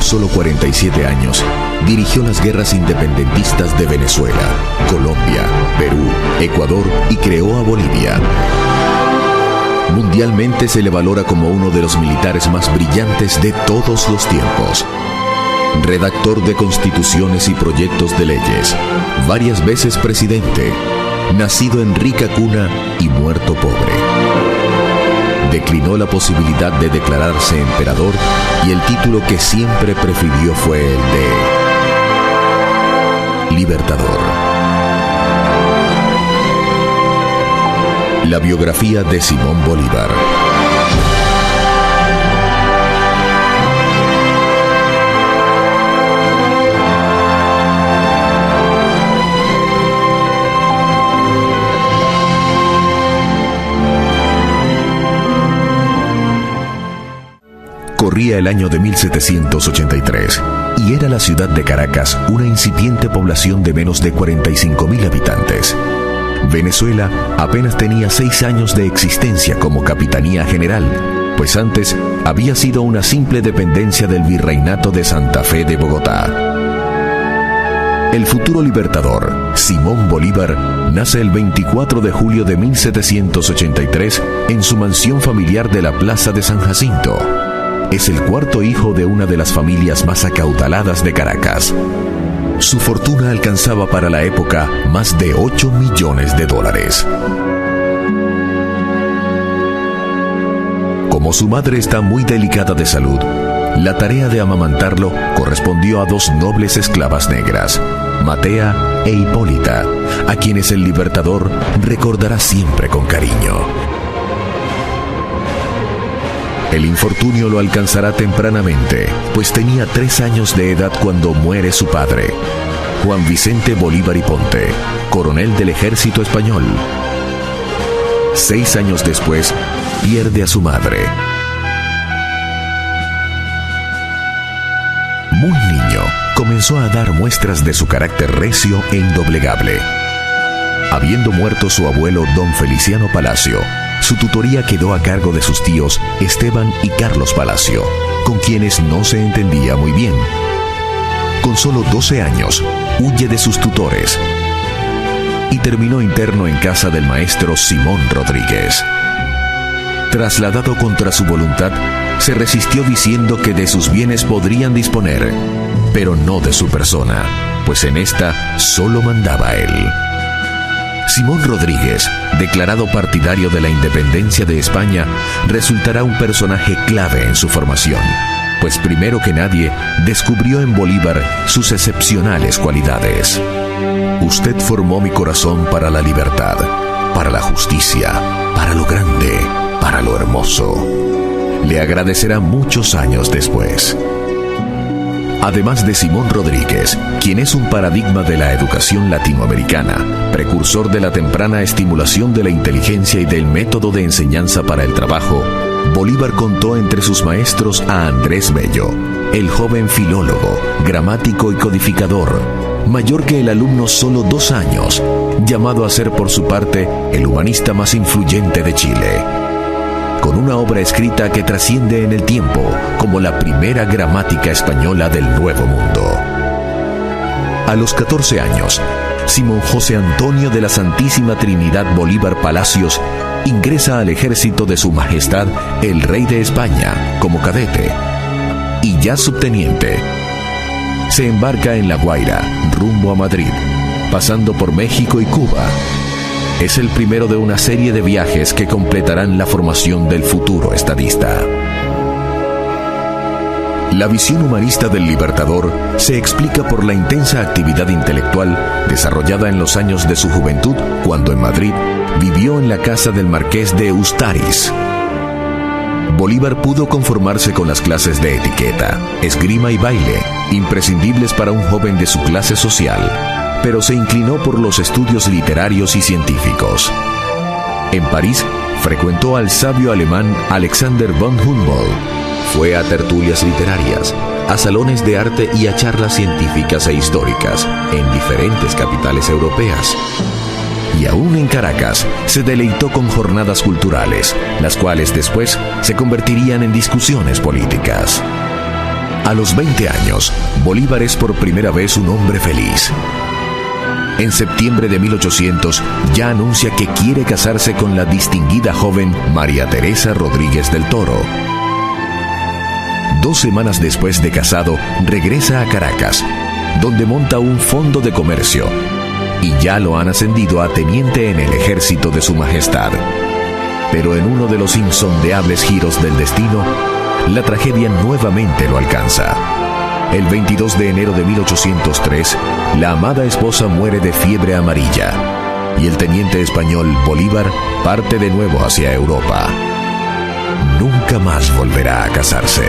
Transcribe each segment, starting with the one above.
solo 47 años, dirigió las guerras independentistas de Venezuela, Colombia, Perú, Ecuador y creó a Bolivia. Mundialmente se le valora como uno de los militares más brillantes de todos los tiempos. Redactor de constituciones y proyectos de leyes, varias veces presidente, nacido en rica cuna y muerto pobre. Declinó la posibilidad de declararse emperador y el título que siempre prefirió fue el de Libertador. La biografía de Simón Bolívar. Corría el año de 1783 y era la ciudad de Caracas una incipiente población de menos de 45.000 habitantes. Venezuela apenas tenía 6 años de existencia como capitanía general, pues antes había sido una simple dependencia del virreinato de Santa Fe de Bogotá. El futuro libertador, Simón Bolívar, nace el 24 de julio de 1783 en su mansión familiar de la Plaza de San Jacinto. Es el cuarto hijo de una de las familias más acaudaladas de Caracas. Su fortuna alcanzaba para la época más de $8 millones. Como su madre está muy delicada de salud, la tarea de amamantarlo correspondió a 2 nobles esclavas negras, Matea e Hipólita, a quienes el libertador recordará siempre con cariño. El infortunio lo alcanzará tempranamente, pues tenía 3 años de edad cuando muere su padre, Juan Vicente Bolívar y Ponte, coronel del ejército español. 6 años después, pierde a su madre. Muy niño, comenzó a dar muestras de su carácter recio e indoblegable. Habiendo muerto su abuelo don Feliciano Palacio, su tutoría quedó a cargo de sus tíos Esteban y Carlos Palacio, con quienes no se entendía muy bien. Con solo 12 años, huye de sus tutores y terminó interno en casa del maestro Simón Rodríguez. Trasladado contra su voluntad, se resistió diciendo que de sus bienes podrían disponer, pero no de su persona, pues en esta solo mandaba él. Simón Rodríguez, declarado partidario de la independencia de España, resultará un personaje clave en su formación, pues primero que nadie descubrió en Bolívar sus excepcionales cualidades. Usted formó mi corazón para la libertad, para la justicia, para lo grande, para lo hermoso. Le agradecerá muchos años después. Además de Simón Rodríguez, quien es un paradigma de la educación latinoamericana, precursor de la temprana estimulación de la inteligencia y del método de enseñanza para el trabajo, Bolívar contó entre sus maestros a Andrés Bello, el joven filólogo, gramático y codificador, mayor que el alumno solo 2 años, llamado a ser por su parte el humanista más influyente de Chile, con una obra escrita que trasciende en el tiempo como la primera gramática española del Nuevo Mundo. A los 14 años, Simón José Antonio de la Santísima Trinidad Bolívar Palacios ingresa al ejército de Su Majestad el Rey de España como cadete y ya subteniente. Se embarca en La Guaira, rumbo a Madrid, pasando por México y Cuba. Es el primero de una serie de viajes que completarán la formación del futuro estadista. La visión humanista del libertador se explica por la intensa actividad intelectual desarrollada en los años de su juventud, cuando en Madrid vivió en la casa del marqués de Ustariz. Bolívar pudo conformarse con las clases de etiqueta, esgrima y baile, imprescindibles para un joven de su clase social, pero se inclinó por los estudios literarios y científicos. En París, frecuentó al sabio alemán Alexander von Humboldt. Fue a tertulias literarias, a salones de arte y a charlas científicas e históricas en diferentes capitales europeas. Y aún en Caracas, se deleitó con jornadas culturales, las cuales después se convertirían en discusiones políticas. A los 20 años, Bolívar es por primera vez un hombre feliz. En septiembre de 1800 ya anuncia que quiere casarse con la distinguida joven María Teresa Rodríguez del Toro. 2 semanas después de casado, regresa a Caracas, donde monta un fondo de comercio, y ya lo han ascendido a teniente en el ejército de su majestad. Pero en uno de los insondeables giros del destino, la tragedia nuevamente lo alcanza. El 22 de enero de 1803, la amada esposa muere de fiebre amarilla, y el teniente español Bolívar parte de nuevo hacia Europa. Nunca más volverá a casarse.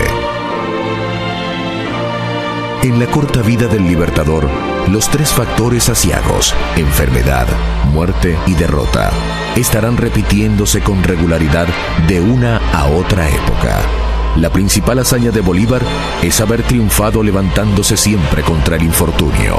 En la corta vida del libertador, los 3 factores aciagos, enfermedad, muerte y derrota, estarán repitiéndose con regularidad de una a otra época. La principal hazaña de Bolívar es haber triunfado levantándose siempre contra el infortunio.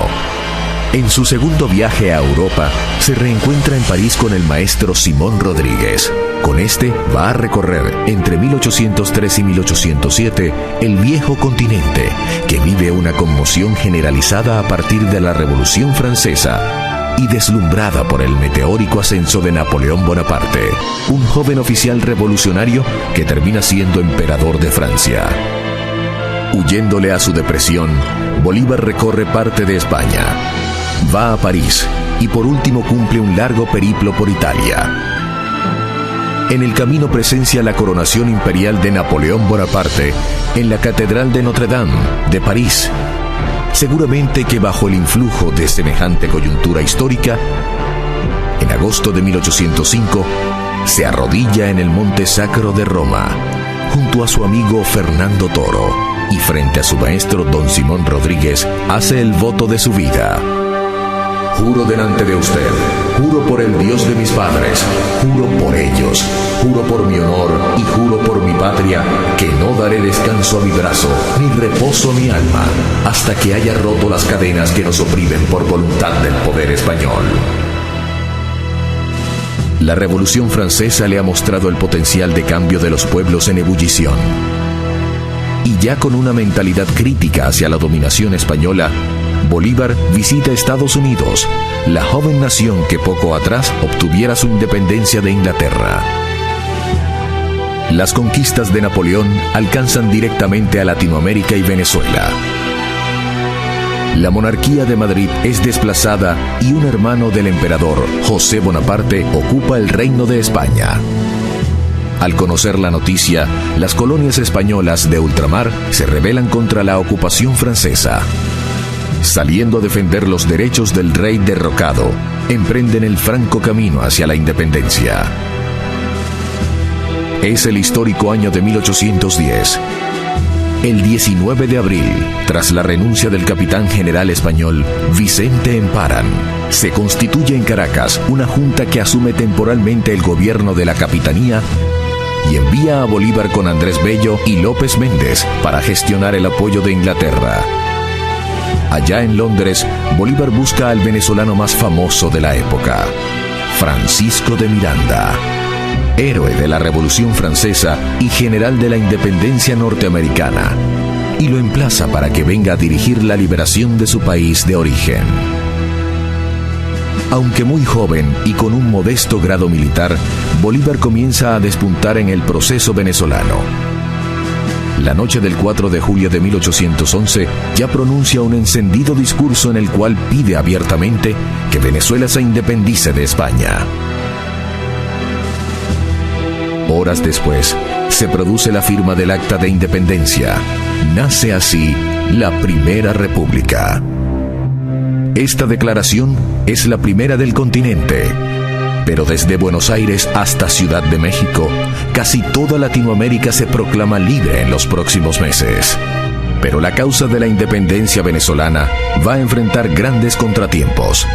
En su segundo viaje a Europa, se reencuentra en París con el maestro Simón Rodríguez. Con este va a recorrer entre 1803 y 1807 el viejo continente, que vive una conmoción generalizada a partir de la Revolución Francesa y deslumbrada por el meteórico ascenso de Napoleón Bonaparte, un joven oficial revolucionario que termina siendo emperador de Francia. Huyéndole a su depresión, Bolívar recorre parte de España, va a París y por último cumple un largo periplo por Italia. En el camino presencia la coronación imperial de Napoleón Bonaparte en la Catedral de Notre Dame de París. Seguramente que bajo el influjo de semejante coyuntura histórica, en agosto de 1805, se arrodilla en el Monte Sacro de Roma, junto a su amigo Fernando Toro, y frente a su maestro don Simón Rodríguez, hace el voto de su vida. Juro delante de usted, juro por el Dios de mis padres, juro por ellos, juro por mi honor y juro por mi patria, que no daré descanso a mi brazo, ni reposo a mi alma, hasta que haya roto las cadenas que nos oprimen por voluntad del poder español. La Revolución Francesa le ha mostrado el potencial de cambio de los pueblos en ebullición. Y ya con una mentalidad crítica hacia la dominación española, Bolívar visita Estados Unidos, la joven nación que poco atrás obtuviera su independencia de Inglaterra. Las conquistas de Napoleón alcanzan directamente a Latinoamérica y Venezuela. La monarquía de Madrid es desplazada y un hermano del emperador, José Bonaparte, ocupa el reino de España. Al conocer la noticia, las colonias españolas de ultramar se rebelan contra la ocupación francesa. Saliendo a defender los derechos del rey derrocado, emprenden el franco camino hacia la independencia. Es el histórico año de 1810. El 19 de abril, tras la renuncia del capitán general español Vicente Emparan, se constituye en Caracas una junta que asume temporalmente el gobierno de la capitanía y envía a Bolívar con Andrés Bello y López Méndez para gestionar el apoyo de Inglaterra. Allá en Londres, Bolívar busca al venezolano más famoso de la época, Francisco de Miranda, héroe de la Revolución Francesa y general de la independencia norteamericana, y lo emplaza para que venga a dirigir la liberación de su país de origen. Aunque muy joven y con un modesto grado militar, Bolívar comienza a despuntar en el proceso venezolano. La noche del 4 de julio de 1811 ya pronuncia un encendido discurso en el cual pide abiertamente que Venezuela se independice de España. Horas después, se produce la firma del Acta de Independencia. Nace así la Primera República. Esta declaración es la primera del continente. Pero desde Buenos Aires hasta Ciudad de México, casi toda Latinoamérica se proclama libre en los próximos meses. Pero la causa de la independencia venezolana va a enfrentar grandes contratiempos.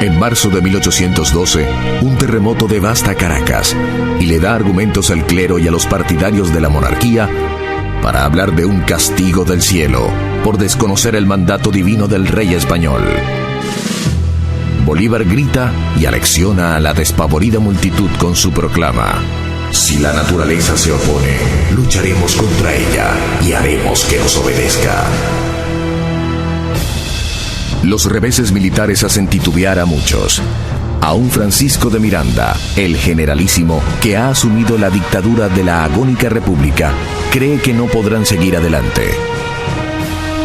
En marzo de 1812, un terremoto devasta Caracas y le da argumentos al clero y a los partidarios de la monarquía para hablar de un castigo del cielo por desconocer el mandato divino del rey español. Bolívar grita y alecciona a la despavorida multitud con su proclama: Si la naturaleza se opone, lucharemos contra ella y haremos que nos obedezca. Los reveses militares hacen titubear a muchos. Aún Francisco de Miranda, el generalísimo que ha asumido la dictadura de la agónica república, cree que no podrán seguir adelante.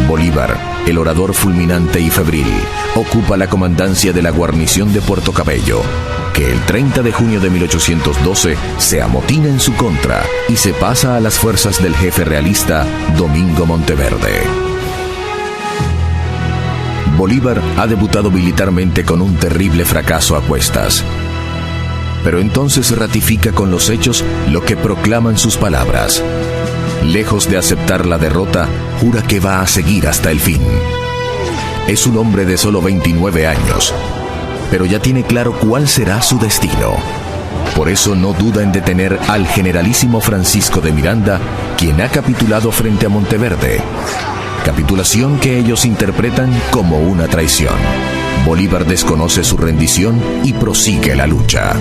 Bolívar, el orador fulminante y febril, ocupa la comandancia de la guarnición de Puerto Cabello, que el 30 de junio de 1812 se amotina en su contra y se pasa a las fuerzas del jefe realista Domingo Monteverde. Bolívar ha debutado militarmente con un terrible fracaso a cuestas. Pero entonces ratifica con los hechos lo que proclaman sus palabras. Lejos de aceptar la derrota, jura que va a seguir hasta el fin. Es un hombre de solo 29 años, pero ya tiene claro cuál será su destino. Por eso no duda en detener al generalísimo Francisco de Miranda, quien ha capitulado frente a Monteverde. Capitulación que ellos interpretan como una traición. Bolívar desconoce su rendición y prosigue la lucha.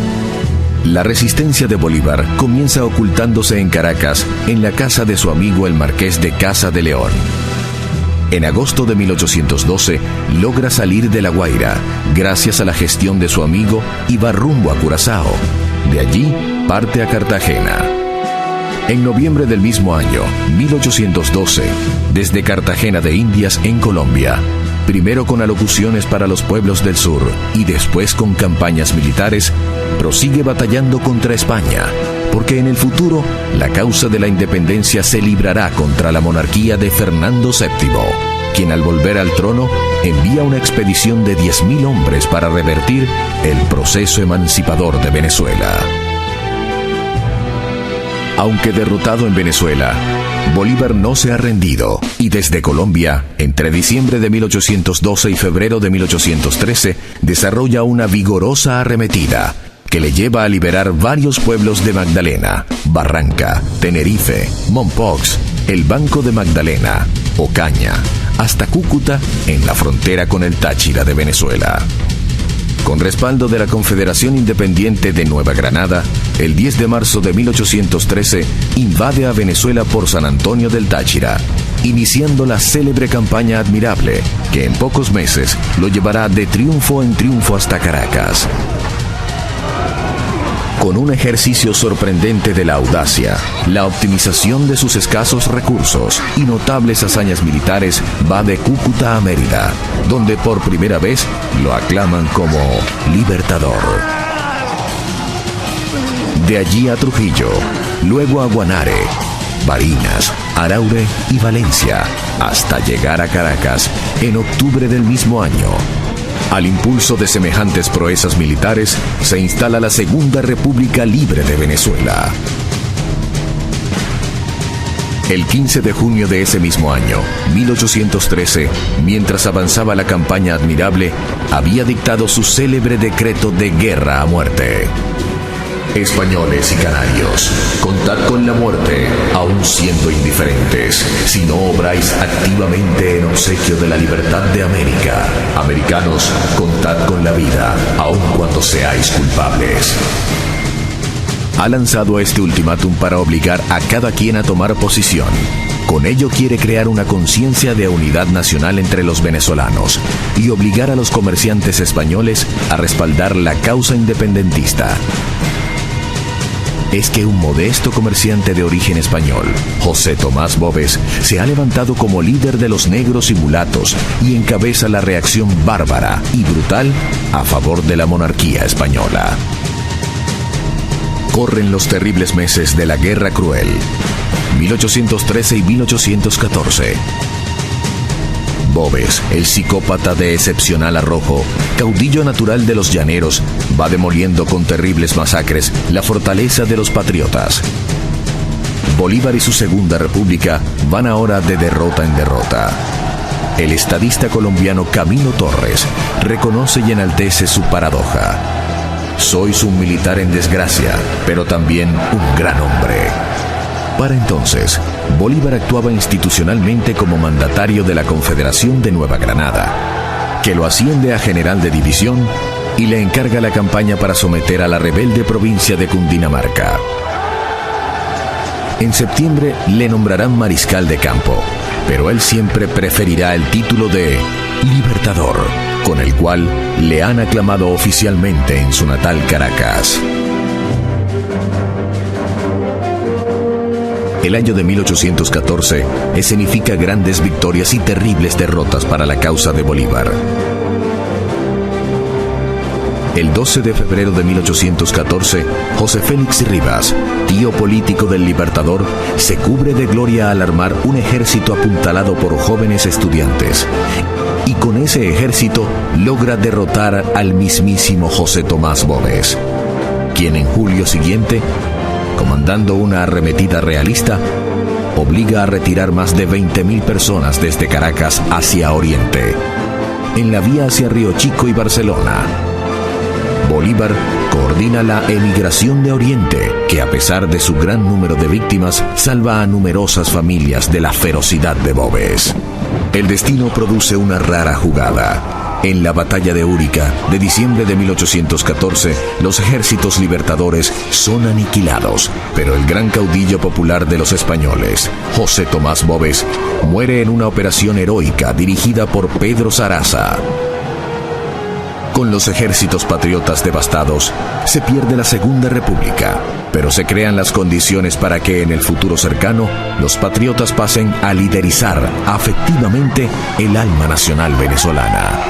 La resistencia de Bolívar comienza ocultándose en Caracas, en la casa de su amigo el marqués de Casa de León. En agosto de 1812 logra salir de La Guaira, gracias a la gestión de su amigo, y va rumbo a Curazao. De allí parte a Cartagena. En noviembre del mismo año, 1812, desde Cartagena de Indias en Colombia, primero con alocuciones para los pueblos del sur y después con campañas militares, prosigue batallando contra España, porque en el futuro la causa de la independencia se librará contra la monarquía de Fernando VII, quien al volver al trono envía una expedición de 10.000 hombres para revertir el proceso emancipador de Venezuela. Aunque derrotado en Venezuela, Bolívar no se ha rendido y desde Colombia, entre diciembre de 1812 y febrero de 1813, desarrolla una vigorosa arremetida que le lleva a liberar varios pueblos de Magdalena, Barranca, Tenerife, Mompox, el Banco de Magdalena, Ocaña, hasta Cúcuta en la frontera con el Táchira de Venezuela. Con respaldo de la Confederación Independiente de Nueva Granada, el 10 de marzo de 1813 invade a Venezuela por San Antonio del Táchira, iniciando la célebre campaña Admirable, que en pocos meses lo llevará de triunfo en triunfo hasta Caracas. Con un ejercicio sorprendente de la audacia, la optimización de sus escasos recursos y notables hazañas militares, va de Cúcuta a Mérida, donde por primera vez lo aclaman como libertador. De allí a Trujillo, luego a Guanare, Barinas, Araure y Valencia, hasta llegar a Caracas en octubre del mismo año. Al impulso de semejantes proezas militares, se instala la Segunda República Libre de Venezuela. El 15 de junio de ese mismo año, 1813, mientras avanzaba la campaña Admirable, había dictado su célebre decreto de guerra a muerte. Españoles y canarios, contad con la muerte, aun siendo indiferentes, si no obráis activamente en obsequio de la libertad de América. Americanos, contad con la vida, aun cuando seáis culpables. Ha lanzado este ultimátum para obligar a cada quien a tomar posición. Con ello quiere crear una conciencia de unidad nacional entre los venezolanos y obligar a los comerciantes españoles a respaldar la causa independentista. Es que un modesto comerciante de origen español, José Tomás Boves, se ha levantado como líder de los negros y mulatos y encabeza la reacción bárbara y brutal a favor de la monarquía española. Corren los terribles meses de la Guerra Cruel, 1813 y 1814. Boves, el psicópata de excepcional arrojo, caudillo natural de los llaneros, va demoliendo con terribles masacres la fortaleza de los patriotas. Bolívar y su Segunda República van ahora de derrota en derrota. El estadista colombiano Camilo Torres reconoce y enaltece su paradoja. Sois un militar en desgracia, pero también un gran hombre. Para entonces, Bolívar actuaba institucionalmente como mandatario de la Confederación de Nueva Granada, que lo asciende a general de división y le encarga la campaña para someter a la rebelde provincia de Cundinamarca. En septiembre le nombrarán mariscal de campo, pero él siempre preferirá el título de Libertador, con el cual le han aclamado oficialmente en su natal Caracas. El año de 1814 escenifica grandes victorias y terribles derrotas para la causa de Bolívar. El 12 de febrero de 1814, José Félix Rivas, tío político del Libertador, se cubre de gloria al armar un ejército apuntalado por jóvenes estudiantes. Y con ese ejército logra derrotar al mismísimo José Tomás Boves, quien en julio siguiente, comandando una arremetida realista, obliga a retirar más de 20.000 personas desde Caracas hacia Oriente, en la vía hacia Río Chico y Barcelona. Bolívar coordina la emigración de Oriente, que a pesar de su gran número de víctimas, salva a numerosas familias de la ferocidad de Boves. El destino produce una rara jugada. En la batalla de Úrica de diciembre de 1814, los ejércitos libertadores son aniquilados, pero el gran caudillo popular de los españoles, José Tomás Boves, muere en una operación heroica dirigida por Pedro Saraza. Con los ejércitos patriotas devastados, se pierde la Segunda República, pero se crean las condiciones para que en el futuro cercano los patriotas pasen a liderizar afectivamente el alma nacional venezolana.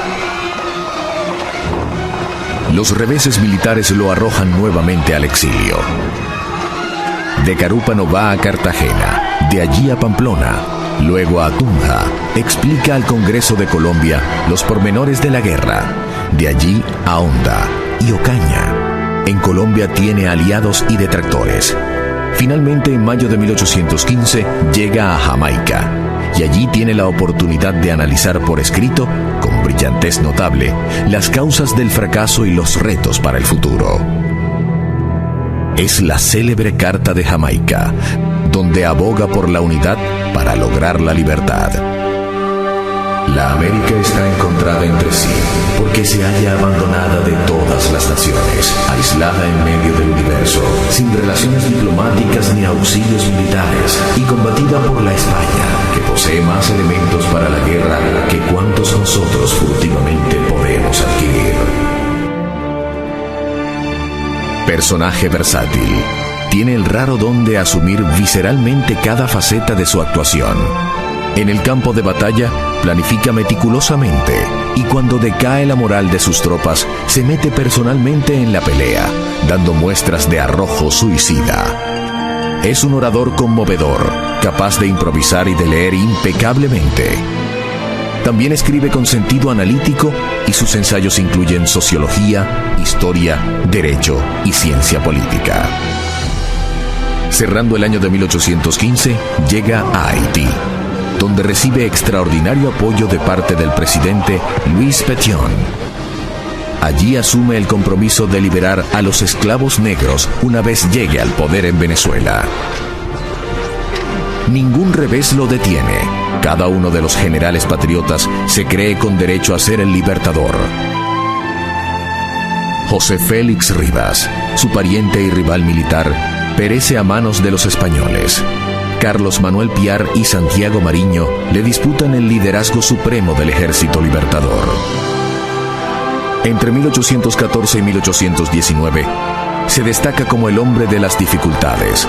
Los reveses militares lo arrojan nuevamente al exilio. De Carúpano va a Cartagena, de allí a Pamplona, luego a Tunja. Explica al Congreso de Colombia los pormenores de la guerra. De allí a Honda y Ocaña. En Colombia tiene aliados y detractores. Finalmente, en mayo de 1815, llega a Jamaica, y allí tiene la oportunidad de analizar por escrito, con brillantez notable, las causas del fracaso y los retos para el futuro. Es la célebre Carta de Jamaica, donde aboga por la unidad para lograr la libertad. La América está encontrada entre sí, porque se halla abandonada de todas las naciones, aislada en medio del universo, sin relaciones diplomáticas ni auxilios militares, y combatida por la España, que posee más elementos para la guerra que cuantos nosotros furtivamente podemos adquirir. Personaje versátil, tiene el raro don de asumir visceralmente cada faceta de su actuación. En el campo de batalla, planifica meticulosamente, y cuando decae la moral de sus tropas, se mete personalmente en la pelea, dando muestras de arrojo suicida. Es un orador conmovedor, capaz de improvisar y de leer impecablemente. También escribe con sentido analítico, y sus ensayos incluyen sociología, historia, derecho y ciencia política. Cerrando el año de 1815, llega a Haití, donde recibe extraordinario apoyo de parte del presidente Luis Petion. Allí asume el compromiso de liberar a los esclavos negros una vez llegue al poder en Venezuela. Ningún revés lo detiene. Cada uno de los generales patriotas se cree con derecho a ser el libertador. José Félix Rivas, su pariente y rival militar, perece a manos de los españoles. Carlos Manuel Piar y Santiago Mariño le disputan el liderazgo supremo del ejército libertador. Entre 1814 y 1819, se destaca como el hombre de las dificultades.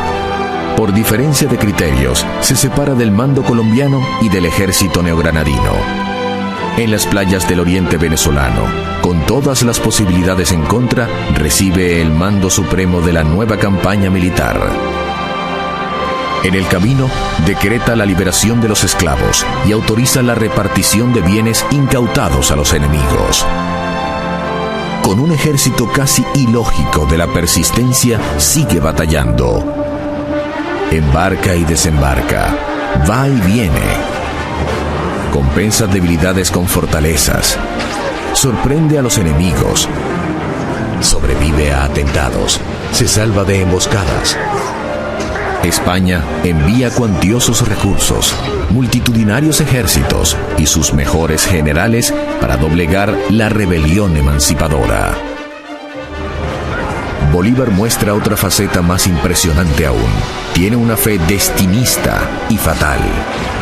Por diferencia de criterios, se separa del mando colombiano y del ejército neogranadino. En las playas del oriente venezolano, con todas las posibilidades en contra, recibe el mando supremo de la nueva campaña militar. En el camino, decreta la liberación de los esclavos y autoriza la repartición de bienes incautados a los enemigos. Con un ejército casi ilógico de la persistencia, sigue batallando. Embarca y desembarca, va y viene. Compensa debilidades con fortalezas. Sorprende a los enemigos. Sobrevive a atentados. Se salva de emboscadas. España envía cuantiosos recursos, multitudinarios ejércitos y sus mejores generales para doblegar la rebelión emancipadora. Bolívar muestra otra faceta más impresionante aún. Tiene una fe destinista y fatal,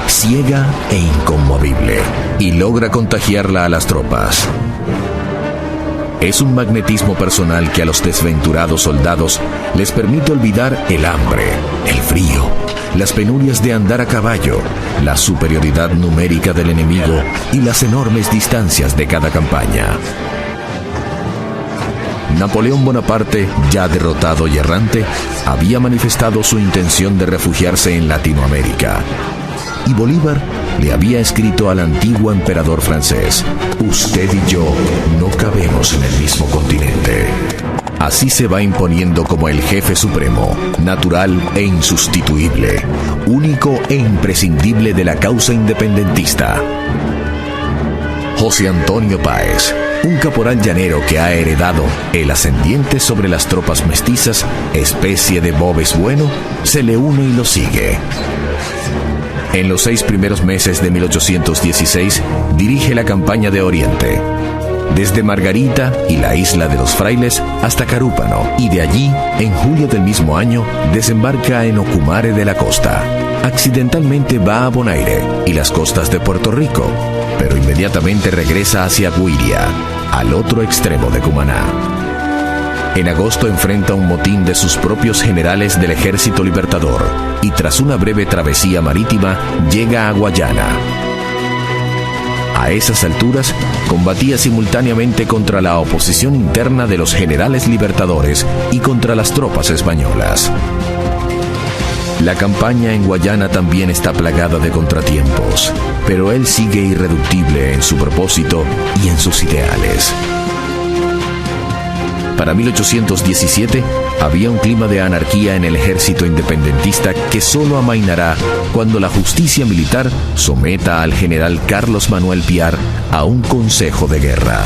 ciega e inconmovible, y logra contagiarla a las tropas. Es un magnetismo personal que a los desventurados soldados les permite olvidar el hambre, el frío, las penurias de andar a caballo, la superioridad numérica del enemigo y las enormes distancias de cada campaña. Napoleón Bonaparte, ya derrotado y errante, había manifestado su intención de refugiarse en Latinoamérica. Y Bolívar le había escrito al antiguo emperador francés: usted y yo no cabemos en el mismo continente. Así se va imponiendo como el jefe supremo, natural e insustituible, único e imprescindible de la causa independentista. José Antonio Páez, un caporal llanero que ha heredado el ascendiente sobre las tropas mestizas, especie de Bobes bueno, se le une y lo sigue. En los 6 primeros meses de 1816, dirige la campaña de Oriente, desde Margarita y la isla de los Frailes hasta Carúpano, y de allí, en julio del mismo año, desembarca en Ocumare de la Costa. Accidentalmente va a Bonaire y las costas de Puerto Rico, pero inmediatamente regresa hacia Guiria, al otro extremo de Cumaná. En agosto enfrenta un motín de sus propios generales del Ejército Libertador y tras una breve travesía marítima llega a Guayana. A esas alturas combatía simultáneamente contra la oposición interna de los generales libertadores y contra las tropas españolas. La campaña en Guayana también está plagada de contratiempos, pero él sigue irreductible en su propósito y en sus ideales. Para 1817 había un clima de anarquía en el ejército independentista que solo amainará cuando la justicia militar someta al general Carlos Manuel Piar a un consejo de guerra.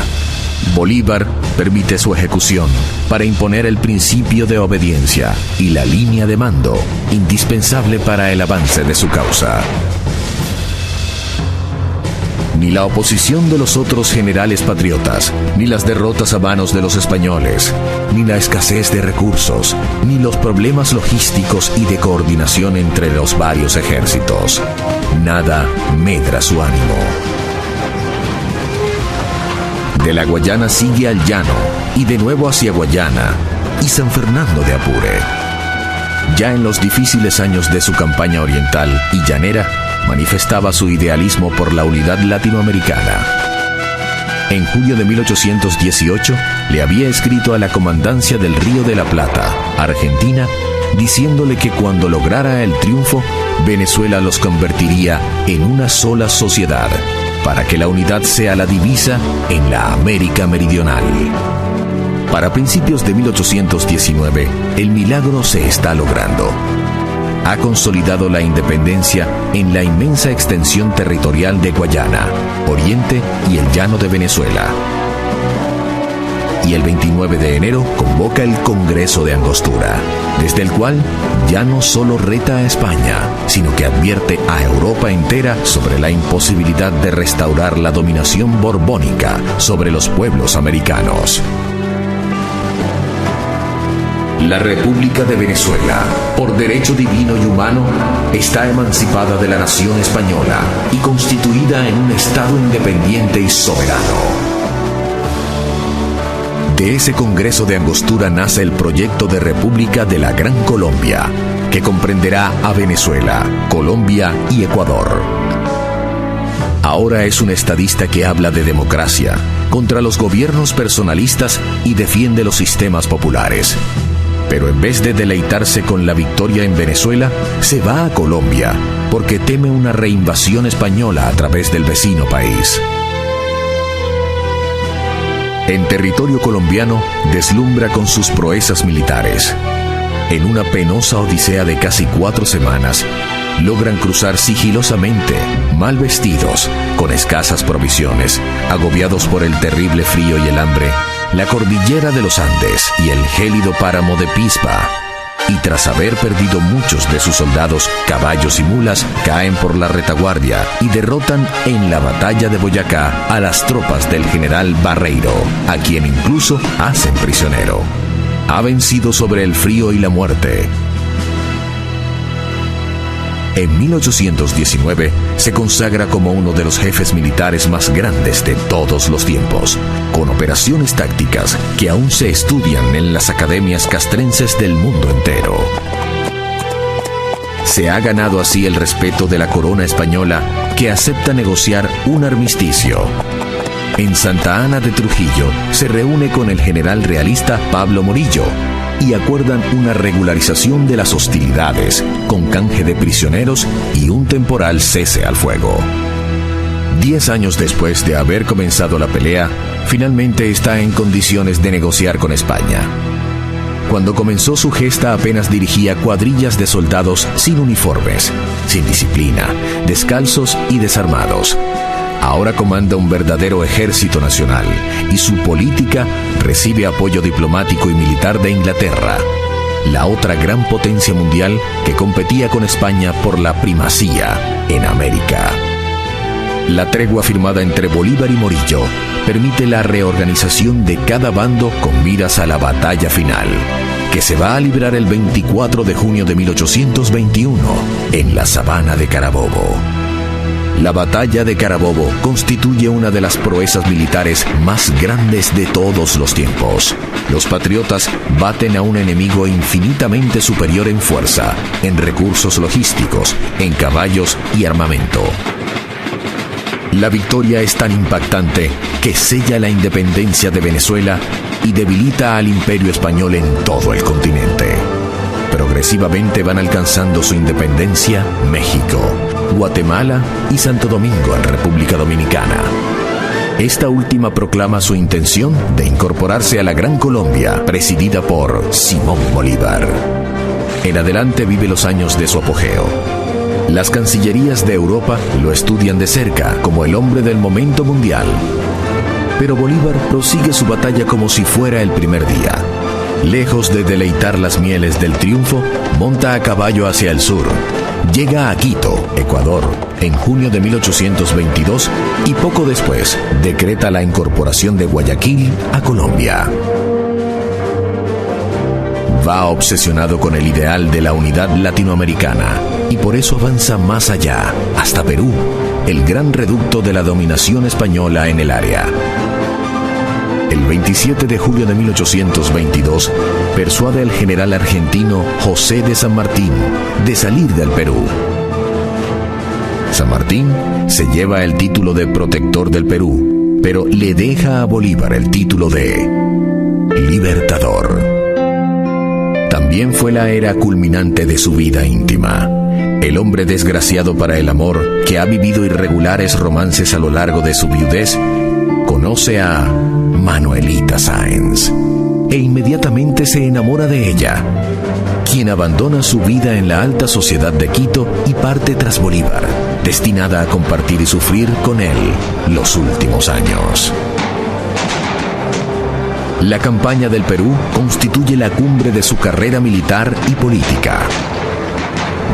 Bolívar permite su ejecución para imponer el principio de obediencia y la línea de mando, indispensable para el avance de su causa. Ni la oposición de los otros generales patriotas, ni las derrotas a manos de los españoles, ni la escasez de recursos, ni los problemas logísticos y de coordinación entre los varios ejércitos. Nada medra su ánimo. De la Guayana sigue al llano, y de nuevo hacia Guayana, y San Fernando de Apure. Ya en los difíciles años de su campaña oriental y llanera, manifestaba su idealismo por la unidad latinoamericana. En julio de 1818 le había escrito a la comandancia del Río de la Plata, Argentina, diciéndole que cuando lograra el triunfo, Venezuela los convertiría en una sola sociedad, para que la unidad sea la divisa en la América Meridional. Para principios de 1819, el milagro se está logrando. Ha consolidado la independencia en la inmensa extensión territorial de Guayana, Oriente y el llano de Venezuela. Y el 29 de enero convoca el Congreso de Angostura, desde el cual ya no solo reta a España, sino que advierte a Europa entera sobre la imposibilidad de restaurar la dominación borbónica sobre los pueblos americanos. La República de Venezuela, por derecho divino y humano, está emancipada de la nación española y constituida en un Estado independiente y soberano. De ese Congreso de Angostura nace el proyecto de República de la Gran Colombia, que comprenderá a Venezuela, Colombia y Ecuador. Ahora es un estadista que habla de democracia, contra los gobiernos personalistas y defiende los sistemas populares. Pero en vez de deleitarse con la victoria en Venezuela, se va a Colombia, porque teme una reinvasión española a través del vecino país. En territorio colombiano, deslumbra con sus proezas militares. En una penosa odisea de casi 4 semanas, logran cruzar sigilosamente, mal vestidos, con escasas provisiones, agobiados por el terrible frío y el hambre, la cordillera de los Andes y el gélido páramo de Pisba, y tras haber perdido muchos de sus soldados, caballos y mulas, caen por la retaguardia y derrotan en la batalla de Boyacá a las tropas del general Barreiro, a quien incluso hacen prisionero. ha vencido sobre el frío y la muerte. En 1819 se consagra como uno de los jefes militares más grandes de todos los tiempos, con operaciones tácticas que aún se estudian en las academias castrenses del mundo entero. Se ha ganado así el respeto de la corona española, que acepta negociar un armisticio. En Santa Ana de Trujillo se reúne con el general realista Pablo Morillo y acuerdan una regularización de las hostilidades, con canje de prisioneros y un temporal cese al fuego. 10 años después de haber comenzado la pelea, finalmente está en condiciones de negociar con España. Cuando comenzó su gesta apenas dirigía cuadrillas de soldados sin uniformes, sin disciplina, descalzos y desarmados. Ahora comanda un verdadero ejército nacional y su política recibe apoyo diplomático y militar de Inglaterra, la otra gran potencia mundial que competía con España por la primacía en América. La tregua firmada entre Bolívar y Morillo permite la reorganización de cada bando con miras a la batalla final, que se va a librar el 24 de junio de 1821 en la sabana de Carabobo. La batalla de Carabobo constituye una de las proezas militares más grandes de todos los tiempos. Los patriotas baten a un enemigo infinitamente superior en fuerza, en recursos logísticos, en caballos y armamento. La victoria es tan impactante que sella la independencia de Venezuela y debilita al imperio español en todo el continente. Progresivamente van alcanzando su independencia México, Guatemala y Santo Domingo en República Dominicana. Esta última proclama su intención de incorporarse a la Gran Colombia, presidida por Simón Bolívar. En adelante vive los años de su apogeo. Las cancillerías de Europa lo estudian de cerca como el hombre del momento mundial. Pero Bolívar prosigue su batalla como si fuera el primer día. Lejos de deleitar las mieles del triunfo, monta a caballo hacia el sur. Llega a Quito, Ecuador, en junio de 1822 y poco después decreta la incorporación de Guayaquil a Colombia. Va obsesionado con el ideal de la unidad latinoamericana y por eso avanza más allá, hasta Perú, el gran reducto de la dominación española en el área. El 27 de julio de 1822, persuade al general argentino José de San Martín de salir del Perú. San Martín se lleva el título de protector del Perú, pero le deja a Bolívar el título de libertador. También fue la era culminante de su vida íntima. El hombre desgraciado para el amor, que ha vivido irregulares romances a lo largo de su viudez, conoce a Manuelita Sáenz e inmediatamente se enamora de ella, quien abandona su vida en la alta sociedad de Quito y parte tras Bolívar, destinada a compartir y sufrir con él los últimos años. La campaña del Perú constituye la cumbre de su carrera militar y política.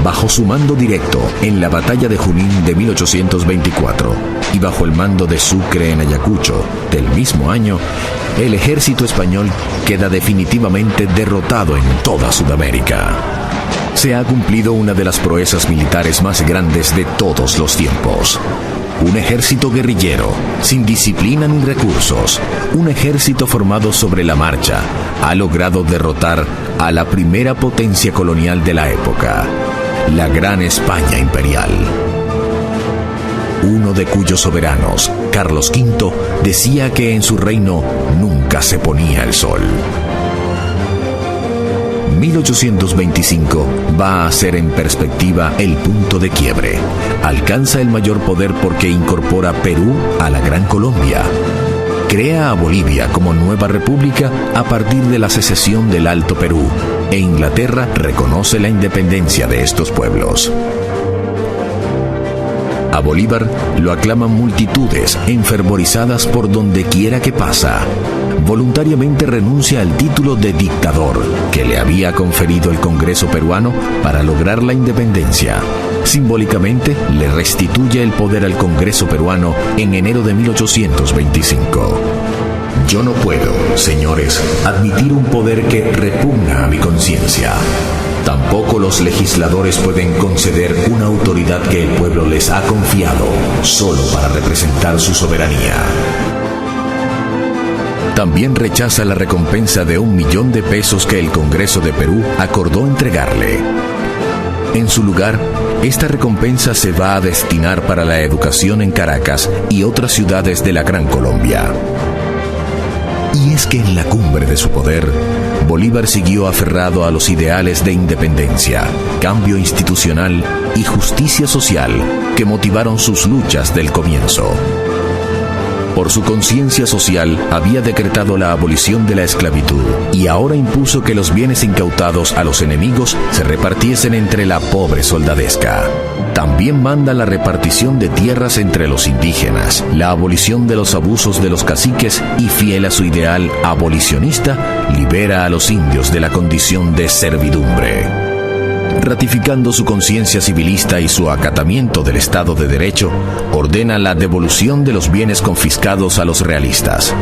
Bajo su mando directo en la batalla de Junín de 1824 y bajo el mando de Sucre en Ayacucho del mismo año, el ejército español queda definitivamente derrotado en toda Sudamérica. Se ha cumplido una de las proezas militares más grandes de todos los tiempos. Un ejército guerrillero, sin disciplina ni recursos, un ejército formado sobre la marcha, ha logrado derrotar a la primera potencia colonial de la época, la Gran España Imperial. Uno de cuyos soberanos, Carlos V, decía que en su reino nunca se ponía el sol. 1825 va a ser en perspectiva el punto de quiebre. Alcanza el mayor poder porque incorpora Perú a la Gran Colombia. Crea a Bolivia como nueva república a partir de la secesión del Alto Perú, e Inglaterra reconoce la independencia de estos pueblos. A Bolívar lo aclaman multitudes enfervorizadas por donde quiera que pasa. Voluntariamente renuncia al título de dictador que le había conferido el Congreso peruano para lograr la independencia. Simbólicamente le restituye el poder al Congreso peruano en enero de 1825. Yo no puedo, señores, admitir un poder que repugna a mi conciencia. Tampoco los legisladores pueden conceder una autoridad que el pueblo les ha confiado solo para representar su soberanía. También rechaza la recompensa de $1.000.000 que el Congreso de Perú acordó entregarle. En su lugar, esta recompensa se va a destinar para la educación en Caracas y otras ciudades de la Gran Colombia. Y es que en la cumbre de su poder, Bolívar siguió aferrado a los ideales de independencia, cambio institucional y justicia social que motivaron sus luchas del comienzo. Por su conciencia social, había decretado la abolición de la esclavitud y ahora impuso que los bienes incautados a los enemigos se repartiesen entre la pobre soldadesca. También manda la repartición de tierras entre los indígenas, la abolición de los abusos de los caciques y, fiel a su ideal abolicionista, libera a los indios de la condición de servidumbre. Ratificando su conciencia civilista y su acatamiento del Estado de Derecho, ordena la devolución de los bienes confiscados a los realistas.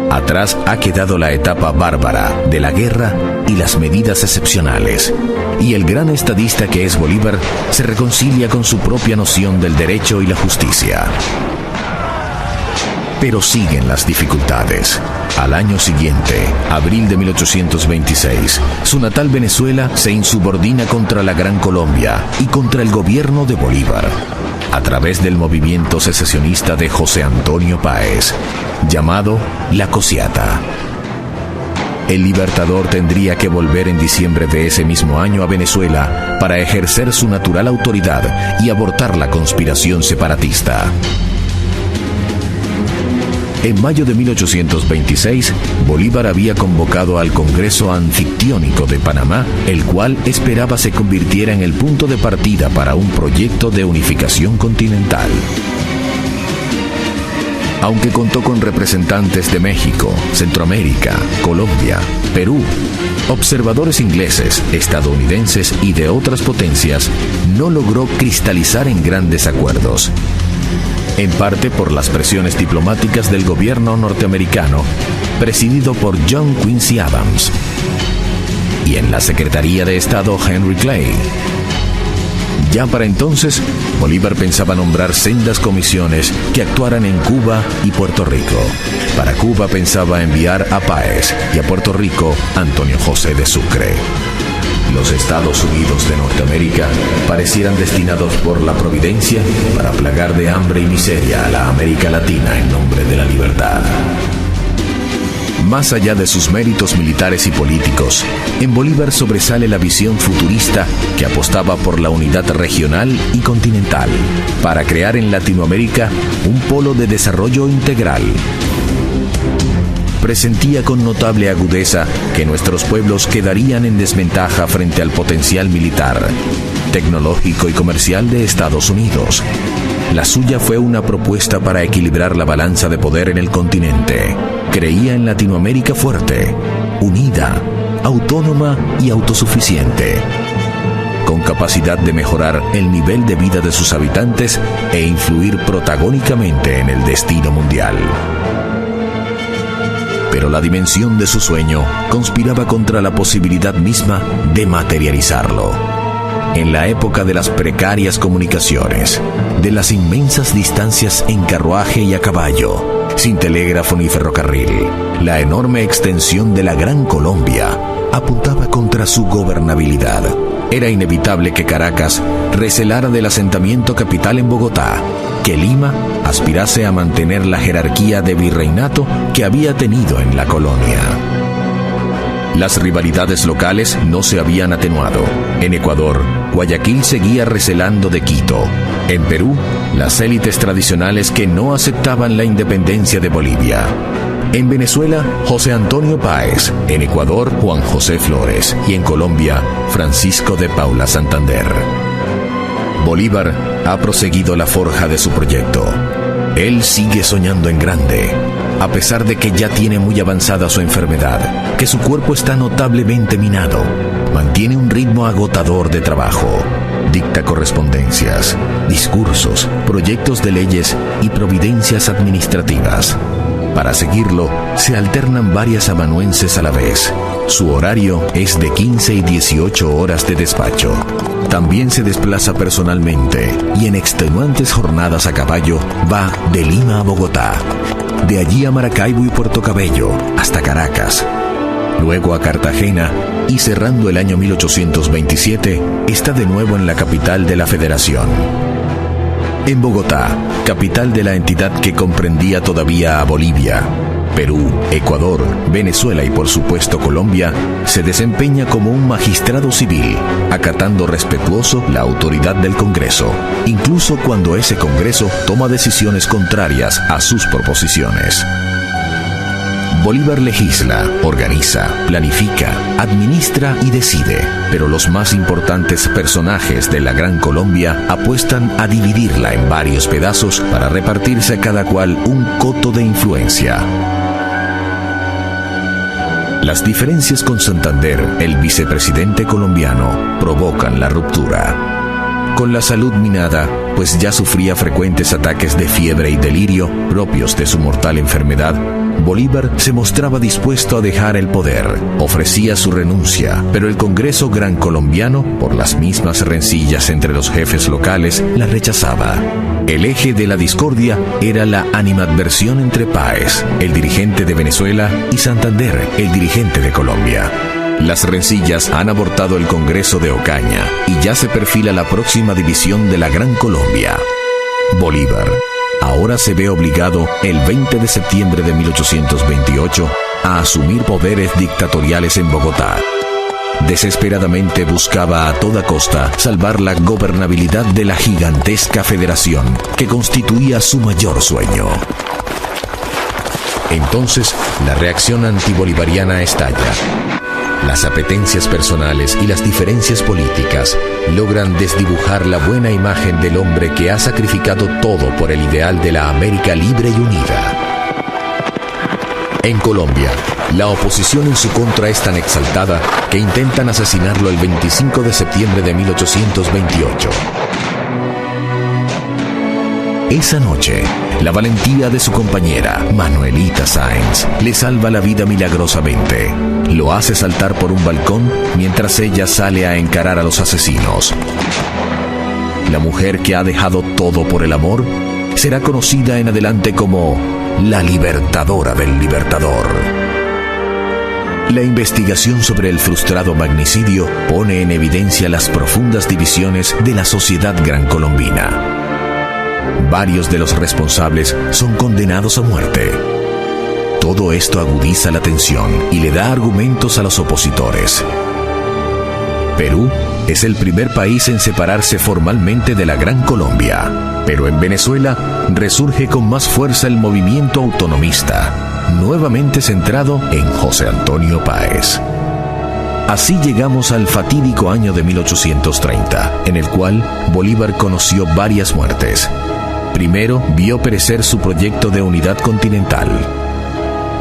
Atrás ha quedado la etapa bárbara de la guerra y las medidas excepcionales, y el gran estadista que es Bolívar se reconcilia con su propia noción del derecho y la justicia. Pero siguen las dificultades. Al año siguiente, abril de 1826, su natal Venezuela se insubordina contra la Gran Colombia y contra el gobierno de Bolívar, a través del movimiento secesionista de José Antonio Páez, llamado La Cociata. El libertador tendría que volver en diciembre de ese mismo año a Venezuela para ejercer su natural autoridad y abortar la conspiración separatista. En mayo de 1826, Bolívar había convocado al Congreso Anfictiónico de Panamá, el cual esperaba se convirtiera en el punto de partida para un proyecto de unificación continental. Aunque contó con representantes de México, Centroamérica, Colombia, Perú, observadores ingleses, estadounidenses y de otras potencias, no logró cristalizar en grandes acuerdos. En parte por las presiones diplomáticas del gobierno norteamericano, presidido por John Quincy Adams, y en la Secretaría de Estado Henry Clay. Ya para entonces, Bolívar pensaba nombrar sendas comisiones que actuaran en Cuba y Puerto Rico. Para Cuba pensaba enviar a Páez y a Puerto Rico Antonio José de Sucre. Los Estados Unidos de Norteamérica parecieran destinados por la providencia para plagar de hambre y miseria a la América Latina en nombre de la libertad. Más allá de sus méritos militares y políticos, en Bolívar sobresale la visión futurista que apostaba por la unidad regional y continental para crear en Latinoamérica un polo de desarrollo integral. Presentía con notable agudeza que nuestros pueblos quedarían en desventaja frente al potencial militar, tecnológico y comercial de Estados Unidos. La suya fue una propuesta para equilibrar la balanza de poder en el continente. Creía en Latinoamérica fuerte, unida, autónoma y autosuficiente, con capacidad de mejorar el nivel de vida de sus habitantes e influir protagónicamente en el destino mundial. Pero la dimensión de su sueño conspiraba contra la posibilidad misma de materializarlo. En la época de las precarias comunicaciones, de las inmensas distancias en carruaje y a caballo, sin telégrafo ni ferrocarril, la enorme extensión de la Gran Colombia apuntaba contra su gobernabilidad. Era inevitable que Caracas recelara del asentamiento capital en Bogotá, que Lima aspirase a mantener la jerarquía de virreinato que había tenido en la colonia. Las rivalidades locales no se habían atenuado. En Ecuador, Guayaquil seguía recelando de Quito. En Perú, las élites tradicionales que no aceptaban la independencia de Bolivia. En Venezuela, José Antonio Páez. En Ecuador, Juan José Flores. Y en Colombia, Francisco de Paula Santander. Bolívar ha proseguido la forja de su proyecto. Él sigue soñando en grande, a pesar de que ya tiene muy avanzada su enfermedad, que su cuerpo está notablemente minado. Mantiene un ritmo agotador de trabajo. Dicta correspondencias, discursos, proyectos de leyes y providencias administrativas. Para seguirlo, se alternan varias amanuenses a la vez. Su horario es de 15 y 18 horas de despacho. También se desplaza personalmente y en extenuantes jornadas a caballo va de Lima a Bogotá, de allí a Maracaibo y Puerto Cabello, hasta Caracas, luego a Cartagena y cerrando el año 1827, está de nuevo en la capital de la Federación. En Bogotá, capital de la entidad que comprendía todavía a Bolivia, Perú, Ecuador, Venezuela y por supuesto Colombia, se desempeña como un magistrado civil, acatando respetuoso la autoridad del Congreso, incluso cuando ese Congreso toma decisiones contrarias a sus proposiciones. Bolívar legisla, organiza, planifica, administra y decide, pero los más importantes personajes de la Gran Colombia apuestan a dividirla en varios pedazos para repartirse a cada cual un coto de influencia. Las diferencias con Santander, el vicepresidente colombiano, provocan la ruptura. Con la salud minada, pues ya sufría frecuentes ataques de fiebre y delirio propios de su mortal enfermedad, Bolívar se mostraba dispuesto a dejar el poder, ofrecía su renuncia, pero el Congreso Gran Colombiano, por las mismas rencillas entre los jefes locales, la rechazaba. El eje de la discordia era la animadversión entre Páez, el dirigente de Venezuela, y Santander, el dirigente de Colombia. Las rencillas han abortado el Congreso de Ocaña y ya se perfila la próxima división de la Gran Colombia. Bolívar ahora se ve obligado, el 20 de septiembre de 1828, a asumir poderes dictatoriales en Bogotá. Desesperadamente buscaba a toda costa salvar la gobernabilidad de la gigantesca federación que constituía su mayor sueño. Entonces, la reacción antibolivariana estalla. Las apetencias personales y las diferencias políticas logran desdibujar la buena imagen del hombre que ha sacrificado todo por el ideal de la América libre y unida. En Colombia, la oposición en su contra es tan exaltada que intentan asesinarlo el 25 de septiembre de 1828. Esa noche, la valentía de su compañera, Manuelita Sáenz, le salva la vida milagrosamente. Lo hace saltar por un balcón mientras ella sale a encarar a los asesinos. La mujer que ha dejado todo por el amor será conocida en adelante como la libertadora del libertador. La investigación sobre el frustrado magnicidio pone en evidencia las profundas divisiones de la sociedad grancolombina. Varios de los responsables son condenados a muerte. Todo esto agudiza la tensión y le da argumentos a los opositores. Perú es el primer país en separarse formalmente de la Gran Colombia, pero en Venezuela resurge con más fuerza el movimiento autonomista, nuevamente centrado en José Antonio Páez. Así llegamos al fatídico año de 1830, en el cual Bolívar conoció varias muertes. Primero, vio perecer su proyecto de unidad continental.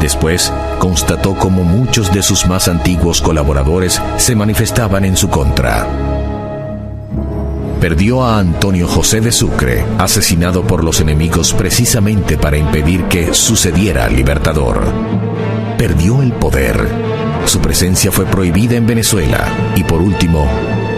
Después, constató cómo muchos de sus más antiguos colaboradores se manifestaban en su contra. Perdió a Antonio José de Sucre, asesinado por los enemigos precisamente para impedir que sucediera al Libertador. Perdió el poder. Su presencia fue prohibida en Venezuela y, por último,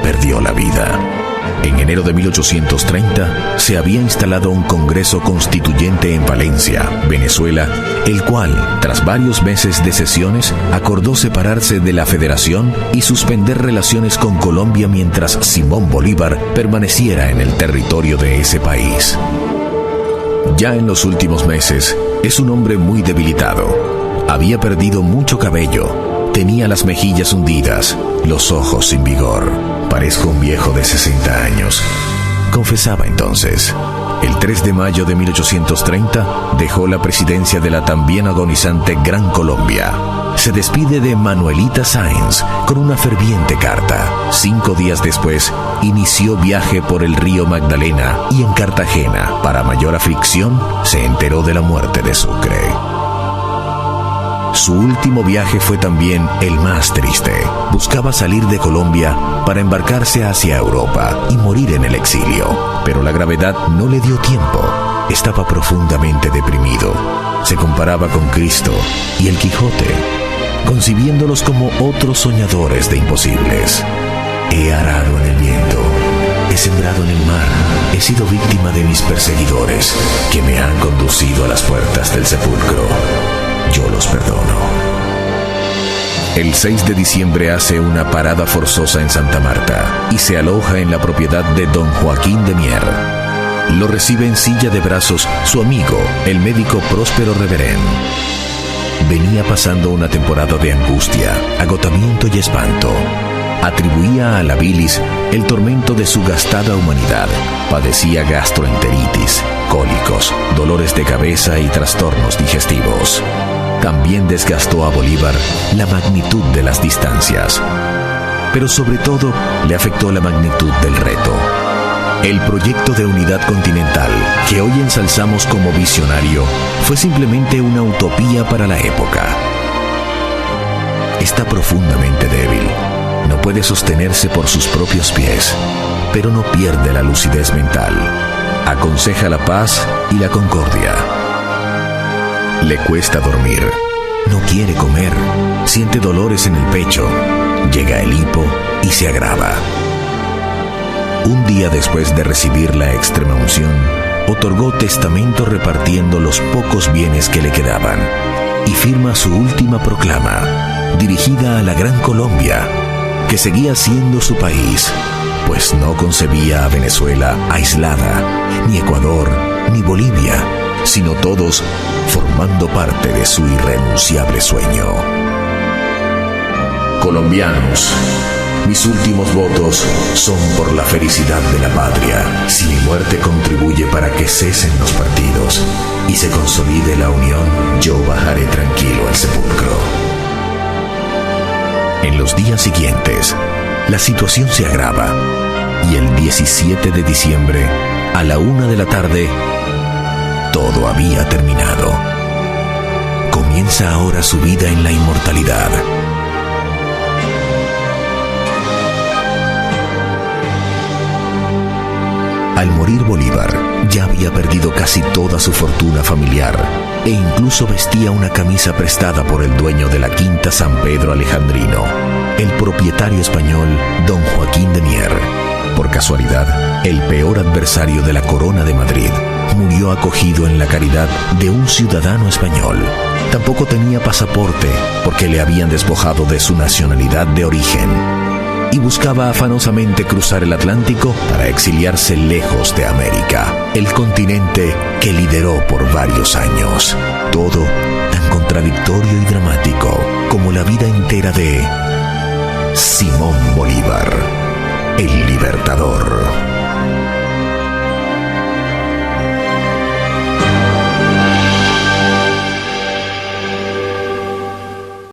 perdió la vida. En enero de 1830 se había instalado un Congreso Constituyente en Valencia, Venezuela, el cual, tras varios meses de sesiones, acordó separarse de la Federación y suspender relaciones con Colombia mientras Simón Bolívar permaneciera en el territorio de ese país. Ya en los últimos meses, es un hombre muy debilitado. Había perdido mucho cabello, tenía las mejillas hundidas, los ojos sin vigor. Parezco un viejo de 60 años, confesaba entonces. El 3 de mayo de 1830 dejó la presidencia de la también agonizante Gran Colombia. Se despide de Manuelita Sáenz con una ferviente carta. 5 días después, inició viaje por el río Magdalena y en Cartagena, para mayor aflicción, se enteró de la muerte de Sucre. Su último viaje fue también el más triste. Buscaba salir de Colombia para embarcarse hacia Europa y morir en el exilio. Pero la gravedad no le dio tiempo. Estaba profundamente deprimido. se comparaba con Cristo y el Quijote, concibiéndolos como otros soñadores de imposibles. He arado en el viento, he sembrado en el mar, he sido víctima de mis perseguidores, que me han conducido a las puertas del sepulcro. Yo los perdono. El 6 de diciembre hace una parada forzosa en Santa Marta y se aloja en la propiedad de don Joaquín de Mier. Lo recibe en silla de brazos su amigo, el médico Próspero Reverén. Venía pasando una temporada de angustia, agotamiento y espanto. Atribuía a la bilis el tormento de su gastada humanidad. Padecía gastroenteritis, cólicos, dolores de cabeza y trastornos digestivos. También desgastó a Bolívar la magnitud de las distancias. Pero sobre todo le afectó la magnitud del reto. El proyecto de unidad continental, que hoy ensalzamos como visionario, fue simplemente una utopía para la época. Está profundamente débil. No puede sostenerse por sus propios pies, pero no pierde la lucidez mental. Aconseja la paz y la concordia. Le cuesta dormir, no quiere comer, siente dolores en el pecho, llega el hipo y se agrava. Un día después de recibir la extremaunción, otorgó testamento repartiendo los pocos bienes que le quedaban y firma su última proclama, dirigida a la Gran Colombia, que seguía siendo su país, pues no concebía a Venezuela aislada, ni Ecuador, ni Bolivia, sino todos formando parte de su irrenunciable sueño. Colombianos, mis últimos votos son por la felicidad de la patria. Si mi muerte contribuye para que cesen los partidos y se consolide la unión, yo bajaré tranquilo al sepulcro. En los días siguientes, la situación se agrava y el 17 de diciembre, a la 1 de la tarde, todo había terminado. Comienza ahora su vida en la inmortalidad. Al morir Bolívar, ya había perdido casi toda su fortuna familiar e incluso vestía una camisa prestada por el dueño de la Quinta San Pedro Alejandrino, el propietario español don Joaquín de Mier. Por casualidad, el peor adversario de la Corona de Madrid murió acogido en la caridad de un ciudadano español. Tampoco tenía pasaporte porque le habían despojado de su nacionalidad de origen y buscaba afanosamente cruzar el Atlántico para exiliarse lejos de América, el continente que lideró por varios años. Todo tan contradictorio y dramático como la vida entera de Simón Bolívar, el libertador.